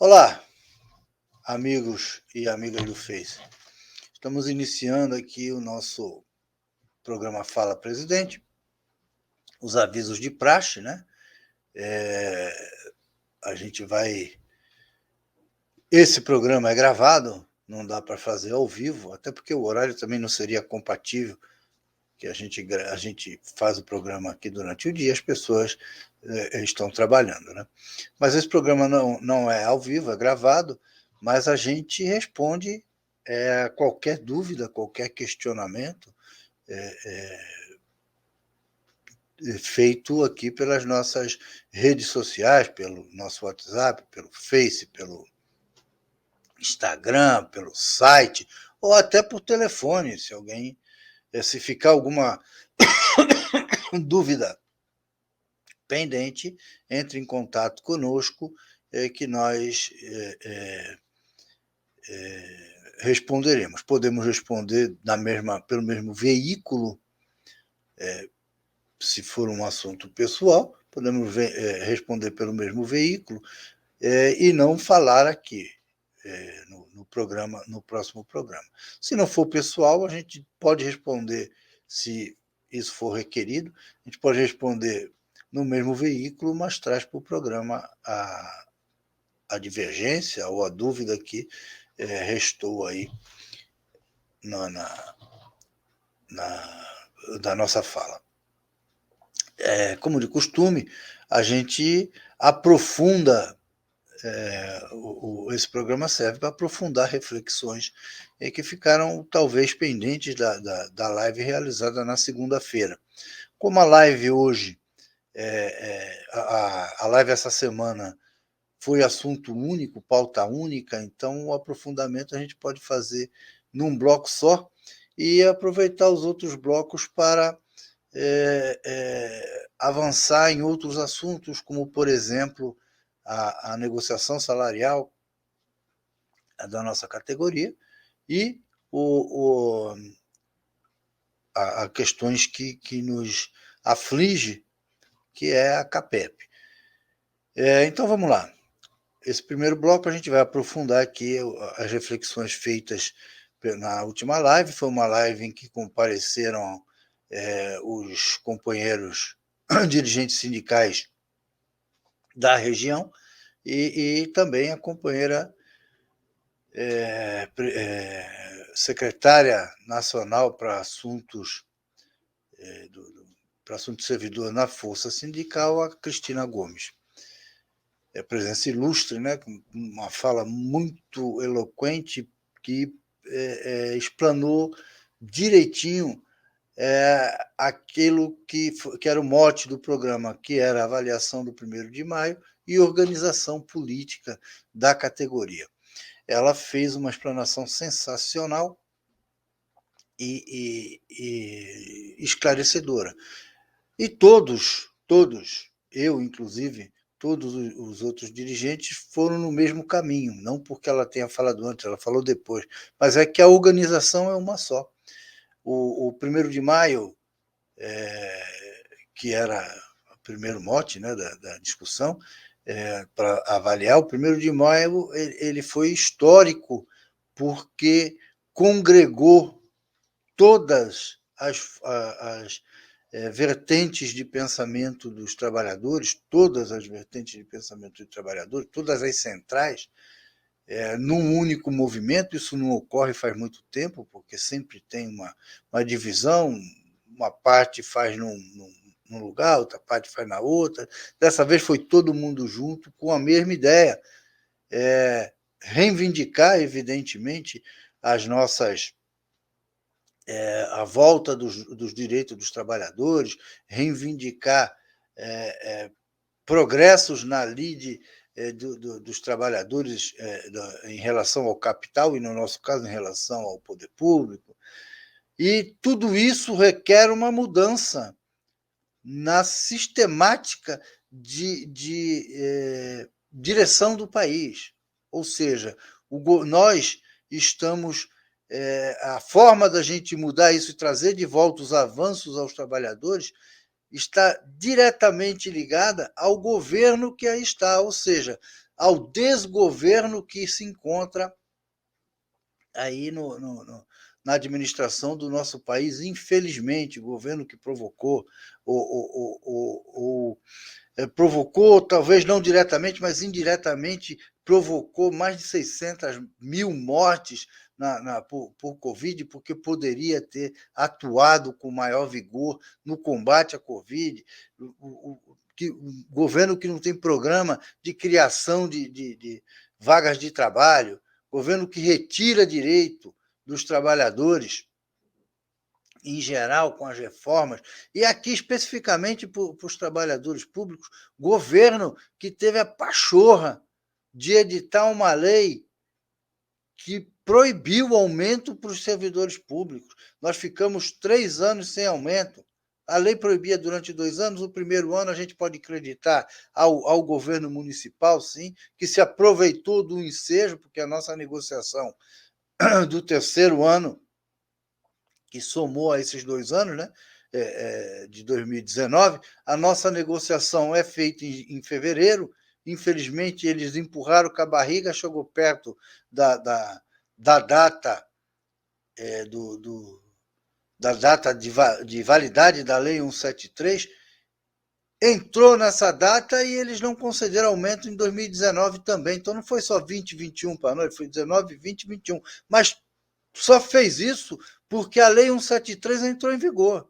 Olá, amigos e amigas do Face. Estamos iniciando aqui o nosso programa Fala Presidente, os avisos de praxe, né? A gente vai. Esse programa é gravado, não dá para fazer ao vivo, até porque o horário também não seria compatível, que a gente faz o programa aqui durante o dia, as pessoas estão trabalhando, né? Mas esse programa não é ao vivo, é gravado, mas a gente responde qualquer dúvida, qualquer questionamento feito aqui pelas nossas redes sociais, pelo nosso WhatsApp, pelo Face, pelo Instagram, pelo site, ou até por telefone, se alguém, se ficar alguma dúvida pendente, entre em contato conosco, que nós responderemos. Podemos responder pelo mesmo veículo, se for um assunto pessoal, podemos responder pelo mesmo veículo e não falar aqui no programa, no próximo programa. Se não for pessoal, a gente pode responder, se isso for requerido, a gente pode responder no mesmo veículo, mas traz para o programa a divergência ou a dúvida que restou aí na, na, da nossa fala. Como de costume, a gente aprofunda, esse programa serve para aprofundar reflexões que ficaram talvez pendentes da live realizada na segunda-feira. Como a live hoje, a live essa semana foi assunto único, pauta única, então o aprofundamento a gente pode fazer num bloco só e aproveitar os outros blocos para avançar em outros assuntos, como, por exemplo, a negociação salarial da nossa categoria e a questões que nos aflige, que é a CAPEP. Então, vamos lá. Esse primeiro bloco a gente vai aprofundar aqui as reflexões feitas na última live. Foi uma live em que compareceram os companheiros dirigentes sindicais da região e também a companheira secretária nacional para assuntos para assuntos servidor na Força Sindical, a Cristina Gomes. Presença ilustre, né, com uma fala muito eloquente que explanou direitinho aquilo que era o mote do programa, que era a avaliação do 1º de maio e organização política da categoria. Ela fez uma explanação sensacional e esclarecedora. E todos, eu inclusive, todos os outros dirigentes foram no mesmo caminho, não porque ela tenha falado antes, ela falou depois, mas é que a organização é uma só. O 1º de maio, que era o primeiro mote, né, da discussão, para avaliar, o 1º de maio ele foi histórico, porque congregou todas as vertentes de pensamento dos trabalhadores, todas as vertentes de pensamento dos trabalhadores, todas as centrais, num único movimento. Isso não ocorre faz muito tempo, porque sempre tem uma divisão, uma parte faz num lugar, outra parte faz na outra. Dessa vez foi todo mundo junto, com a mesma ideia, reivindicar, evidentemente, as nossas a volta dos direitos dos trabalhadores, reivindicar progressos na lide dos trabalhadores em relação ao capital e, no nosso caso, em relação ao poder público. E tudo isso requer uma mudança na sistemática de direção do país. Ou seja, nós estamos... a forma da gente mudar isso e trazer de volta os avanços aos trabalhadores está diretamente ligada ao governo que aí está, ou seja, ao desgoverno que se encontra aí na administração do nosso país, infelizmente, o governo que provocou, provocou, talvez não diretamente, mas indiretamente, provocou mais de 600 mil mortes por Covid, porque poderia ter atuado com maior vigor no combate à Covid. O governo que não tem programa de criação de vagas de trabalho, governo que retira direito dos trabalhadores, em geral, com as reformas, e aqui especificamente para os trabalhadores públicos, governo que teve a pachorra de editar uma lei que proibiu o aumento para os servidores públicos. Nós ficamos 3 anos sem aumento. A lei proibia durante 2 anos, o primeiro ano a gente pode acreditar ao governo municipal, sim, que se aproveitou do ensejo, porque a nossa negociação do terceiro ano, que somou a esses 2 anos, né, de 2019, a nossa negociação é feita em fevereiro. Infelizmente, eles empurraram com a barriga, chegou perto da data da data de validade da Lei 173, entrou nessa data e eles não concederam aumento em 2019 também. Então, não foi só 20, 21 para nós, foi 19, 20, 21. Mas só fez isso porque a Lei 173 entrou em vigor.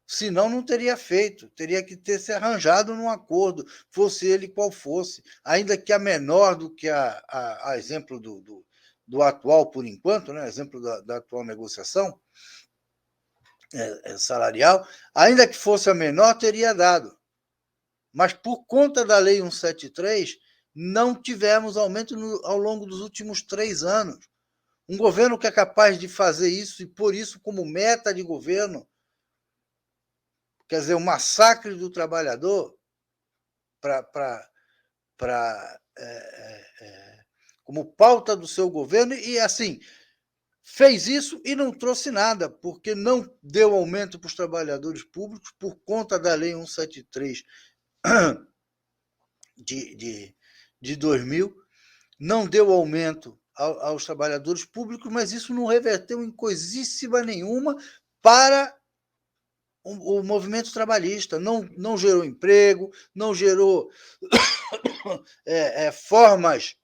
Senão, não teria feito. Teria que ter se arranjado num acordo, fosse ele qual fosse. Ainda que a menor do que a exemplo do atual, por enquanto, né? Exemplo da atual negociação salarial, ainda que fosse a menor, teria dado. Mas, por conta da Lei 173, não tivemos aumento ao longo dos últimos 3 anos. Um governo que é capaz de fazer isso e pôr isso como meta de governo, quer dizer, o massacre do trabalhador, como pauta do seu governo, e assim, fez isso e não trouxe nada, porque não deu aumento para os trabalhadores públicos por conta da Lei 173 de 2000, não deu aumento aos trabalhadores públicos, mas isso não reverteu em coisíssima nenhuma para o movimento trabalhista. Não gerou emprego, não gerou formas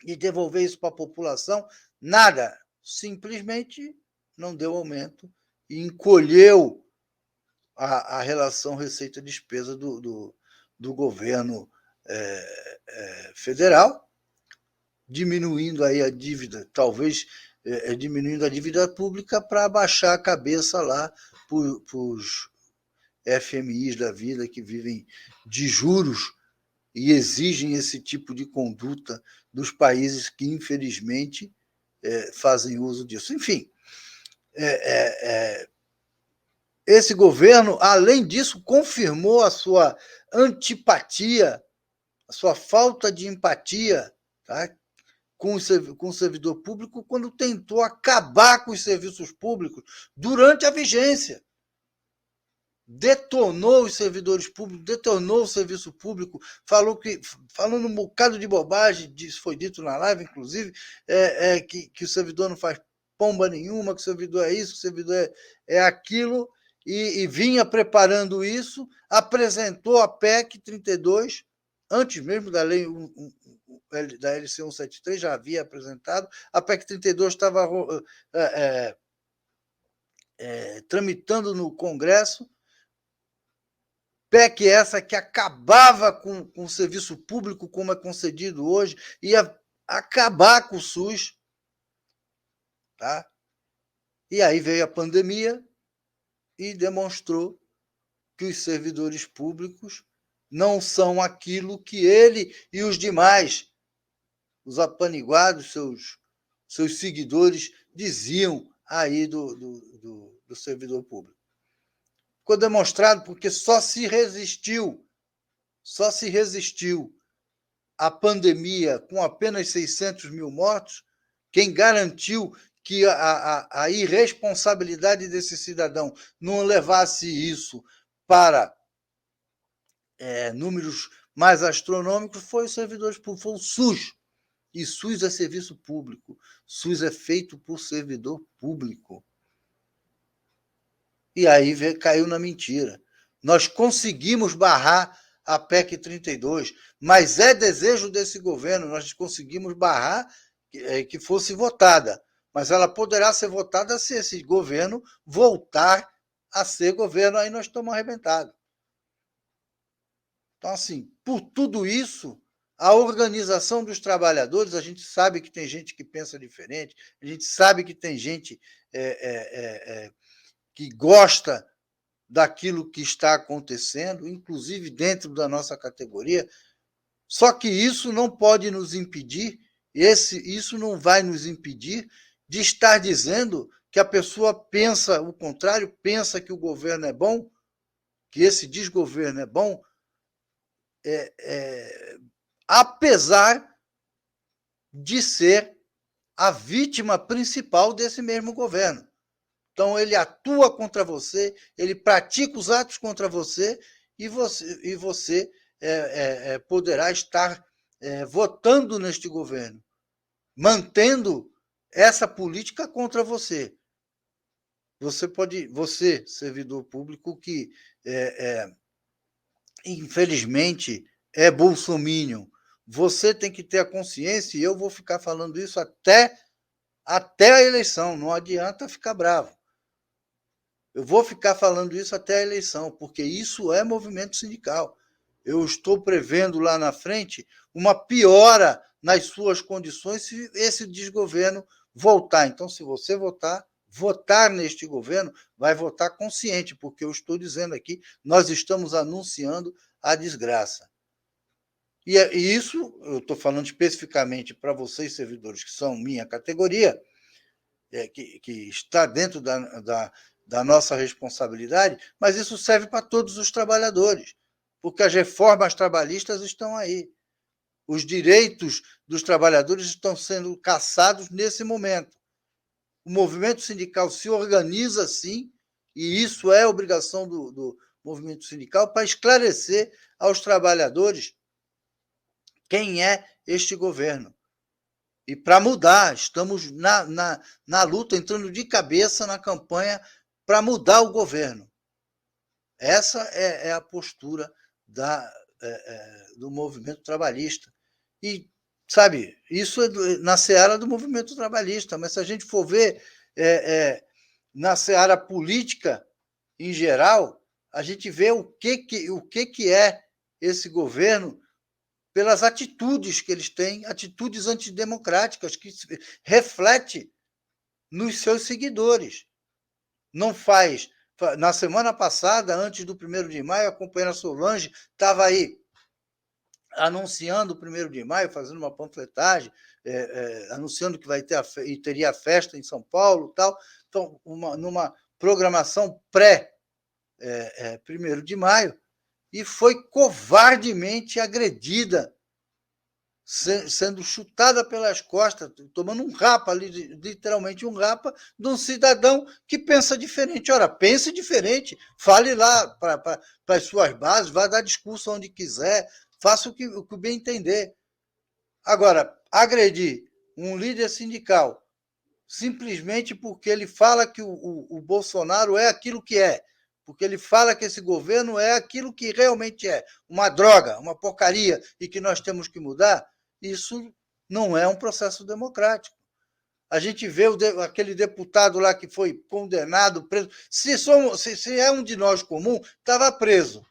de devolver isso para a população, nada. Simplesmente não deu aumento e encolheu a relação receita-despesa do governo federal, diminuindo aí a dívida, talvez diminuindo a dívida pública para abaixar a cabeça lá para os FMIs da vida que vivem de juros e exigem esse tipo de conduta dos países que, infelizmente, fazem uso disso. Enfim, esse governo, além disso, confirmou a sua antipatia, a sua falta de empatia, tá, com o servidor público, quando tentou acabar com os serviços públicos durante a vigência. Detonou os servidores públicos, detonou o serviço público, falando um bocado de bobagem, isso foi dito na live, inclusive, que o servidor não faz pomba nenhuma, que o servidor é isso, que o servidor é aquilo, e vinha preparando isso, apresentou a PEC 32, antes mesmo da lei da LC 173, já havia apresentado, a PEC 32 estava tramitando no Congresso, PEC essa que acabava com o serviço público como é concedido hoje, ia acabar com o SUS. Tá? E aí veio a pandemia e demonstrou que os servidores públicos não são aquilo que ele e os demais, os apaniguados, seus seguidores, diziam aí do servidor público. Ficou demonstrado porque só se resistiu à pandemia com apenas 600 mil mortos quem garantiu que a irresponsabilidade desse cidadão não levasse isso para números mais astronômicos foi os servidores públicos, foi o SUS. E SUS é serviço público. SUS é feito por servidor público. E aí caiu na mentira. Nós conseguimos barrar a PEC 32, mas é desejo desse governo, nós conseguimos barrar que fosse votada. Mas ela poderá ser votada se esse governo voltar a ser governo, aí nós estamos arrebentados. Então, assim, por tudo isso, a organização dos trabalhadores, a gente sabe que tem gente que pensa diferente, a gente sabe que tem gente que gosta daquilo que está acontecendo, inclusive dentro da nossa categoria, só que isso não pode nos impedir, isso não vai nos impedir de estar dizendo que a pessoa pensa o contrário, pensa que o governo é bom, que esse desgoverno é bom, apesar de ser a vítima principal desse mesmo governo. Então, ele atua contra você, ele pratica os atos contra você, e você poderá estar votando neste governo, mantendo essa política contra você. Você, servidor público, que infelizmente é bolsominion, você tem que ter a consciência, e eu vou ficar falando isso até a eleição, não adianta ficar bravo. Eu vou ficar falando isso até a eleição, porque isso é movimento sindical. Eu estou prevendo lá na frente uma piora nas suas condições se esse desgoverno voltar. Então, se você votar neste governo, vai votar consciente, porque eu estou dizendo aqui, nós estamos anunciando a desgraça. E isso, eu estou falando especificamente para vocês, servidores, que são minha categoria, que está dentro da nossa responsabilidade, mas isso serve para todos os trabalhadores, porque as reformas trabalhistas estão aí. Os direitos dos trabalhadores estão sendo caçados nesse momento. O movimento sindical se organiza, sim, e isso é obrigação do movimento sindical, para esclarecer aos trabalhadores quem é este governo. E para mudar, estamos na luta, entrando de cabeça na campanha para mudar o governo. Essa é a postura do movimento trabalhista. E, sabe, isso é na seara do movimento trabalhista, mas se a gente for ver na seara política em geral, a gente vê o que é esse governo pelas atitudes que eles têm, atitudes antidemocráticas, que reflete nos seus seguidores. Não faz. Na semana passada, antes do 1º de maio, a companheira Solange estava aí anunciando o 1º de maio, fazendo uma panfletagem, anunciando que teria festa em São Paulo, tal. Então, numa programação pré-1º de maio, e foi covardemente agredida, sendo chutada pelas costas, tomando um rapa, literalmente um rapa, de um cidadão que pensa diferente. Ora, pense diferente, fale lá para as suas bases, vá dar discurso onde quiser, faça o que bem entender. Agora, agredir um líder sindical simplesmente porque ele fala que o Bolsonaro é aquilo que é, porque ele fala que esse governo é aquilo que realmente é, uma droga, uma porcaria, e que nós temos que mudar, isso não é um processo democrático. A gente vê aquele deputado lá que foi condenado, preso. Se é um de nós comum, estava preso.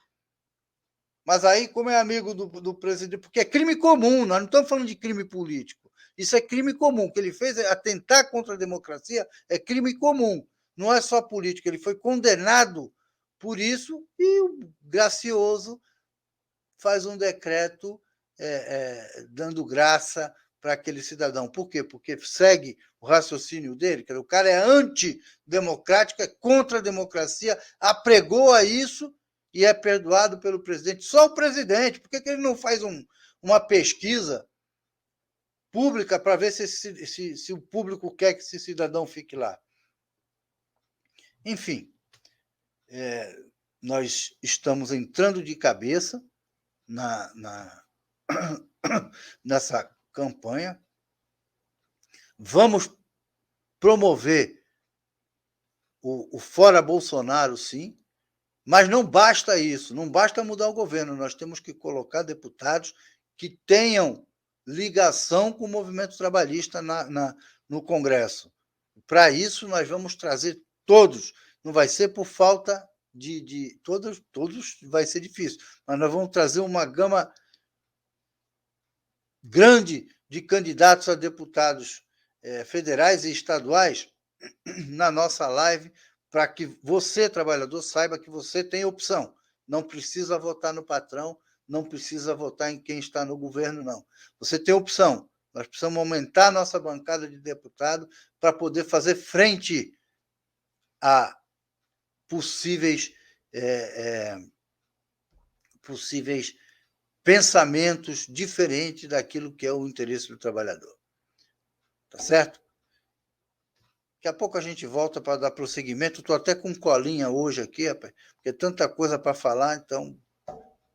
Mas aí, como é amigo do presidente, porque é crime comum, nós não estamos falando de crime político. Isso é crime comum. O que ele fez é atentar contra a democracia, é crime comum. Não é só político. Ele foi condenado por isso e o Gracioso faz um decreto dando graça para aquele cidadão. Por quê? Porque segue o raciocínio dele, que o cara é antidemocrático, é contra a democracia, apregou a isso e é perdoado pelo presidente. Só o presidente. Por que ele não faz uma pesquisa pública para ver se o público quer que esse cidadão fique lá? Enfim, nós estamos entrando de cabeça na, nessa campanha. Vamos promover o fora Bolsonaro, sim, mas não basta isso, não basta mudar o governo, nós temos que colocar deputados que tenham ligação com o movimento trabalhista no Congresso. Para isso, nós vamos trazer todos, não vai ser por falta de todos vai ser difícil, mas nós vamos trazer uma gama grande de candidatos a deputados federais e estaduais na nossa live, para que você, trabalhador, saiba que você tem opção. Não precisa votar no patrão, não precisa votar em quem está no governo, não. Você tem opção. Nós precisamos aumentar a nossa bancada de deputados para poder fazer frente a possíveis pensamentos diferentes daquilo que é o interesse do trabalhador. Tá certo? Daqui a pouco a gente volta para dar prosseguimento. Estou até com colinha hoje aqui, rapaz, porque é tanta coisa para falar, então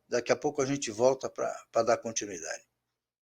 daqui a pouco a gente volta para dar continuidade.